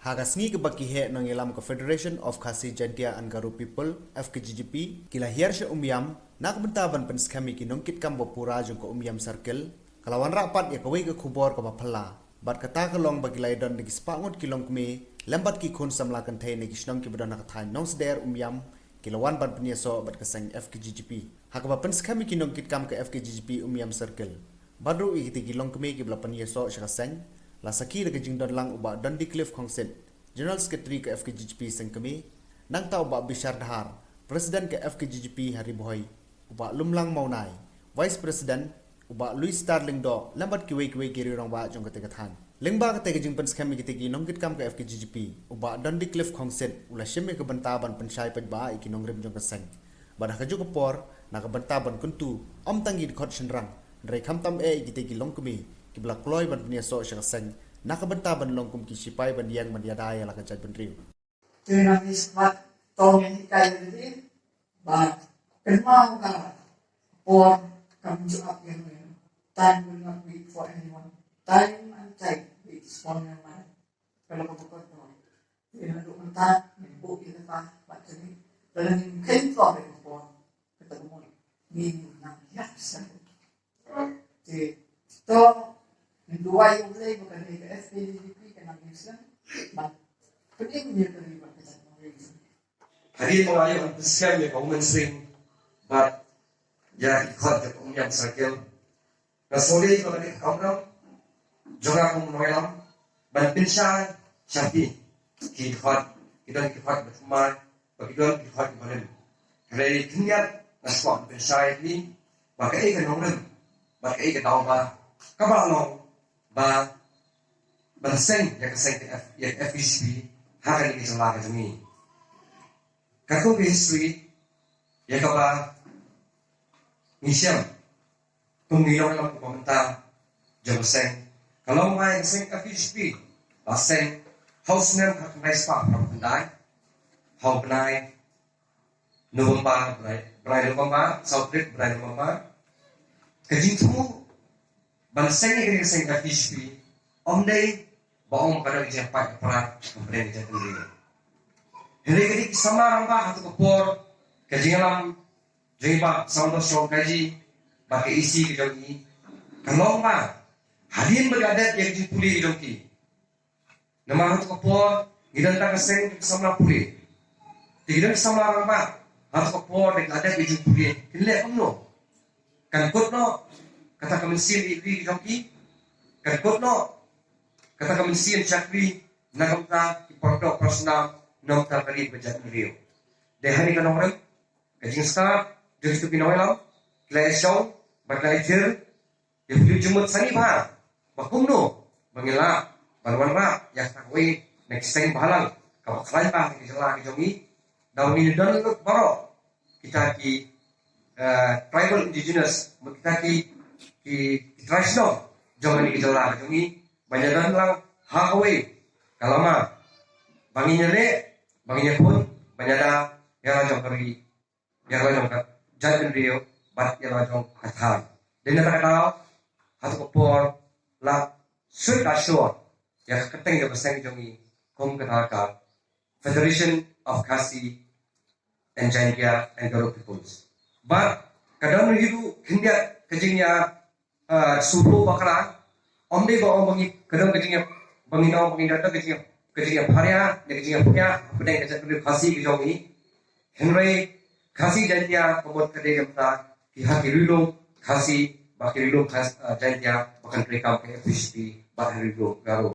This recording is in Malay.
Hagasngi ke baki he nang ilam ke Federation of Khasi Jantia and Garo People FKGGP kila hiar sya nak bentaban penskami ki nongkit kam bopura jong ko circle kalawan rapat ya kawai ke khubor ka baphala bat kata kalong bagi laidon nigi spangot kilong kme lembat ki khun samlakan thai nigi snong ki badana ka thai nong sder kilawan bat penyeso bat kasang FKGGP hakaba penskami ki nongkit kam ke FKGGP circle badru ikiti kilong kme ki bla penyeso sya kasang la saki de jing don lang uba Dundee Cliff Khongset General Secretary ke FKGGP sang kami nang tau uba Bishar Dhar Presiden ke FKGGP Hari Boy uba Lumlang Maunai Vice President uba Louis Starling do lambat kiwe kiri rong ba jong kate kathan lengba kate jing pens kami kite ki nongkit kam ke FKGGP uba Dundee Cliff Khongset ula sheme ke bentaban pensai pajba iki nongrem jong kasang badah kaju kepor na ke bentaban kuntu om tangi di khot shenrang drai khamtam kite ki longkumi kibla kloy ban punya so sya sang nakabenta ban longkum ki sipai ban yang man yadaya la kajat ban riu Tinamis mat tong ni kay ni ba kenmau ka or come to up here time will not wait for anyone time and time waits for no man kalau kapag no ina do manta ni bu ina pa pat ni dalam ni kain ko be ko ketemu ni na yaksa te to dua yang mulai bukan dari FPGP kena bisa, penting dia terlibat dengan mereka. Hari mulai orang besar yang kaum sering, but ya ikut ke yang sakit. Nasoli kalau ni kaum orang, jangan kaum mengelam, bantinshan, syafi, kita berteman, kita berteman. Hari kenyat, naswan pensai ni, pakai ikan orang, pakai ikan tahu bah, kabar ba banseng ya kaseng ya FGCP hakan ni salah ka jami kako history ya ka ba misiam tumilong lang ko manta jabseng kalau mai seng FGCP baseng house nem hak nai spa pandai how pandai November brai November South Brit brai November kajing tumu banseng ni kini seng FGCP day baong pada ijah pak perat kemudian ijah sendiri. Hari ini sama ramba atau kepor kejingalam jadi pak sama show kaji pakai isi kejoki kalau mbak hadirin bergadat yang dipuli kejoki nama atau kepor gidan tak seng sama puli gidan sama ramba atau kepor bergadat yang dipuli kile umno kan kutno kata kemensian di kejoki kan kutno kata kemensian cakri nagamta ipordok personal nomta kali bejat beliau dehani kan orang kajing start jadi tu pinoylam klay show baklay jer dia beli jumut sani ba bakumno bangila balwan ba ya takwi next time bahalang kalau kalian ba di jela di jomi daun ini dan baro kita ki tribal indigenous kita ki traditional jangan di jela di jomi banyak dan lang hawe kalama banginya pun banyak ada yang rajong kari yang rajong jalan rio bat yang rajong kathal dan yang terkenal hatu kepor la suit ashore yang keteng yang besar jongi kom ketaka Federation of Khasi and Jantia and Garo Peoples but kadang itu hindia kejingnya subuh bakaran Omde ba bangi kadang kejingnya banginaw bangindata kejingnya bharya kejingnya punya bedai kejat khasi kejongi Henry khasi jantia komot kade gamta ki hakirilo khasi bakirilo khas jantia bakan rekam ke FCP bakirilo garo